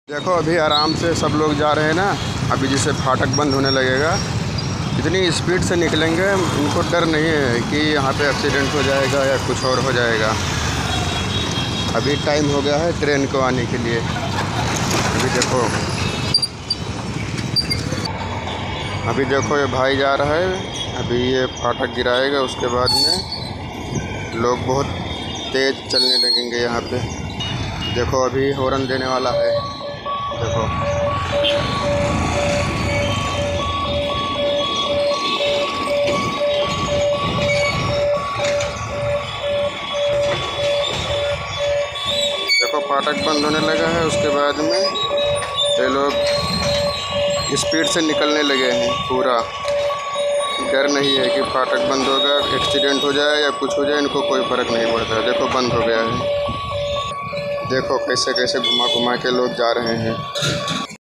देखो अभी आराम से सब लोग जा रहे हैं ना। अभी जैसे फाटक बंद होने लगेगा, इतनी स्पीड से निकलेंगे, उनको डर नहीं है कि यहाँ पे एक्सीडेंट हो जाएगा या कुछ और हो जाएगा। अभी टाइम हो गया है ट्रेन को आने के लिए। अभी देखो ये भाई जा रहा है। अभी ये फाटक गिराएगा, उसके बाद में लोग बहुत तेज़ चलने लगेंगे यहाँ पे। देखो अभी हॉर्न देने वाला है। देखो देखो फाटक बंद होने लगा है, उसके बाद में ये लोग स्पीड से निकलने लगे हैं। पूरा डर नहीं है कि फाटक बंद होगा, एक्सीडेंट हो जाए या कुछ हो जाए, इनको कोई फ़र्क नहीं पड़ता। देखो बंद हो गया है। देखो कैसे कैसे घुमा घुमा के लोग जा रहे हैं।